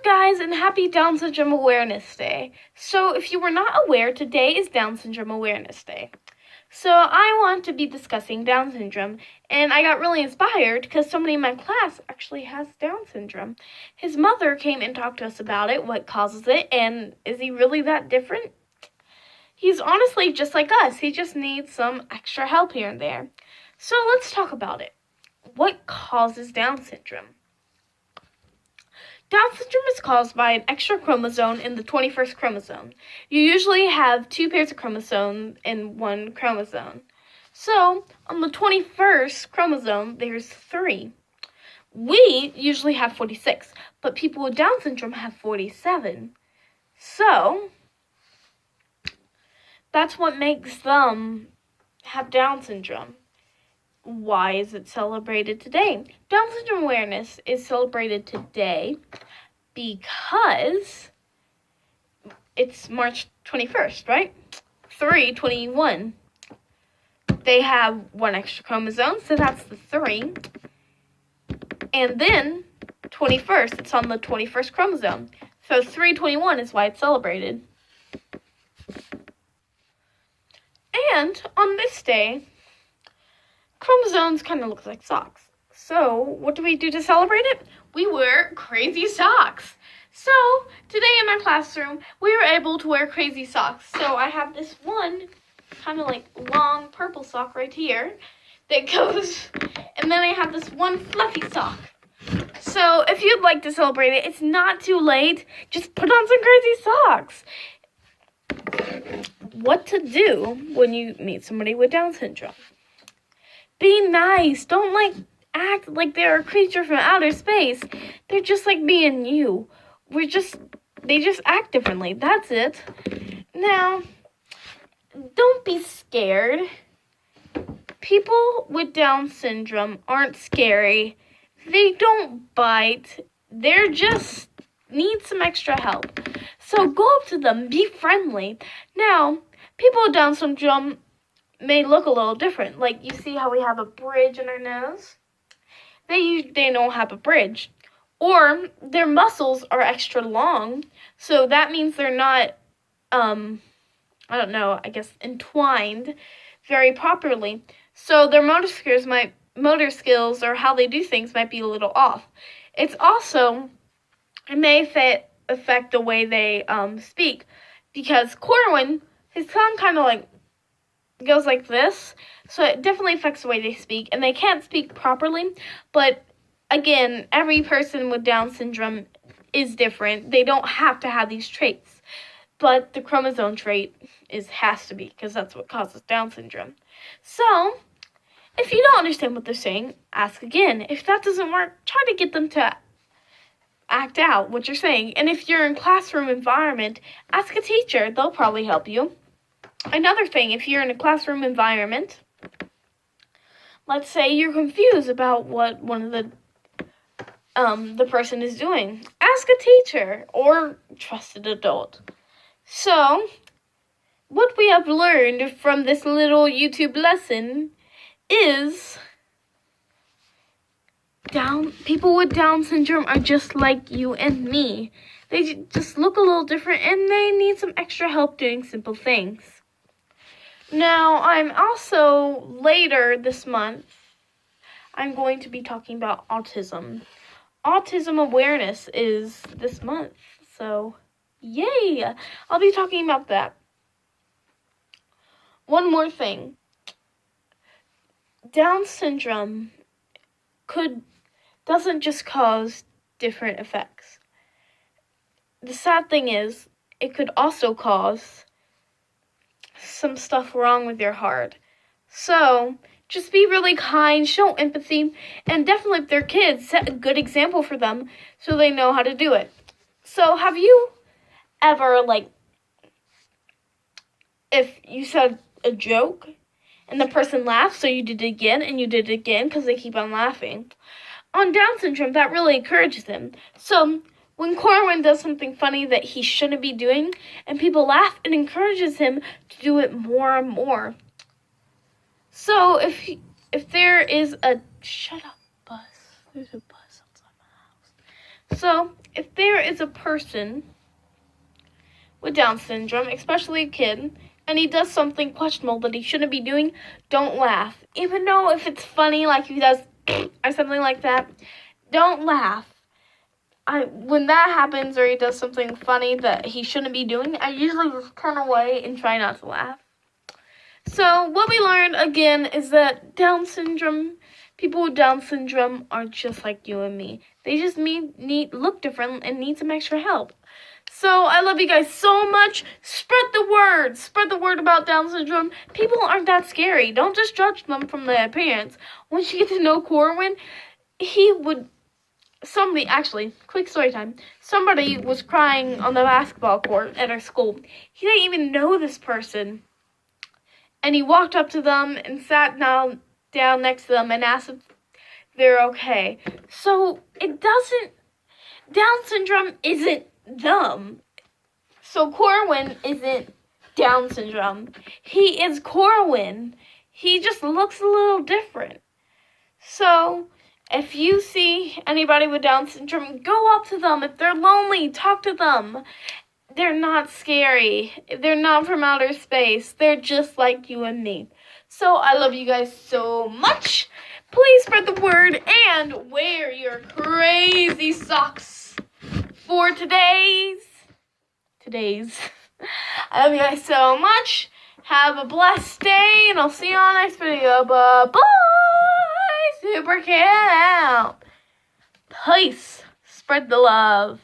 guys, and happy Down Syndrome Awareness Day. So, if you were not aware, today is Down Syndrome Awareness Day. So, I want to be discussing Down syndrome, and I got really inspired because somebody in my class actually has Down syndrome. His mother came and talked to us about it, what causes it, and is he really that different? He's honestly just like us. He just needs some extra help here and there. So, let's talk about it. What causes Down syndrome? Down syndrome is caused by an extra chromosome in the 21st chromosome. You usually have 2 pairs of chromosomes in one chromosome. So, on the 21st chromosome, there's 3. We usually have 46, but people with Down syndrome have 47. So, that's what makes them have Down syndrome. Why is it celebrated today? Down syndrome awareness is celebrated today because it's March 21st, right? 3/21. They have 1 extra chromosome, so that's the 3. And then 21st, it's on the 21st chromosome. So 3/21 is why it's celebrated. And on this day, chromosomes kind of look like socks. So, what do we do to celebrate it? We wear crazy socks. So, today in my classroom, we were able to wear crazy socks. So, I have this one kind of like long purple sock right here that goes, and then I have this one fluffy sock. So, if you'd like to celebrate it, it's not too late. Just put on some crazy socks. What to do when you meet somebody with Down syndrome? Be nice. Don't act like they're a creature from outer space. They're just like me and you. They just act differently. That's it. Now, don't be scared. People with Down syndrome aren't scary. They don't bite. They're just need some extra help. So go up to them. Be friendly. Now, people with Down syndrome may look a little different. Like, you see how we have a bridge in our nose? They don't have a bridge. Or their muscles are extra long, so that means they're not, entwined very properly. So their motor skills or how they do things might be a little off. It may affect the way they speak, because Corwin, his tongue kind of goes like this, so it definitely affects the way they speak, and they can't speak properly. But again, every person with Down syndrome is different. They don't have to have these traits, but the chromosome trait has to be, because that's what causes Down syndrome. So, if you don't understand what they're saying, ask again. If that doesn't work, try to get them to act out what you're saying. And if you're in a classroom environment, ask a teacher. They'll probably help you. Another thing, if you're in a classroom environment, let's say you're confused about what one of the person is doing. Ask a teacher or trusted adult. So, what we have learned from this little YouTube lesson is people with Down syndrome are just like you and me. They just look a little different, and they need some extra help doing simple things. Now, I'm also, later this month, I'm going to be talking about autism. Autism awareness is this month, so yay! I'll be talking about that. One more thing. Down syndrome doesn't just cause different effects. The sad thing is, it could also cause some stuff wrong with your heart. So, just be really kind, show empathy, and definitely if they're kids, set a good example for them so they know how to do it. So, have you ever, if you said a joke and the person laughed, so you did it again and you did it again because they keep on laughing? On Down syndrome, that really encourages them. So, when Corwin does something funny that he shouldn't be doing, and people laugh, it encourages him to do it more and more. So, if there is a... Shut up, bus. There's a bus outside my house. So, if there is a person with Down syndrome, especially a kid, and he does something questionable that he shouldn't be doing, don't laugh. Even though if it's funny, like if he does or something like that, don't laugh. When that happens or he does something funny that he shouldn't be doing, I usually just turn away and try not to laugh. So what we learned again is that people with Down syndrome are just like you and me. They just look different and need some extra help. So I love you guys so much. Spread the word. Spread the word about Down syndrome. People aren't that scary. Don't just judge them from their appearance. Once you get to know Corwin, quick story time. Somebody was crying on the basketball court at our school. He didn't even know this person. And he walked up to them and sat down next to them and asked if they're okay. So Down syndrome isn't them. So Corwin isn't Down syndrome. He is Corwin. He just looks a little different. So if you see anybody with Down syndrome, go up to them. If they're lonely, talk to them. They're not scary. They're not from outer space. They're just like you and me. So I love you guys so much. Please spread the word and wear your crazy socks for today's. I love you guys so much. Have a blessed day, and I'll see you on the next video. Bye-bye. Super Kid out. Peace. Spread the love.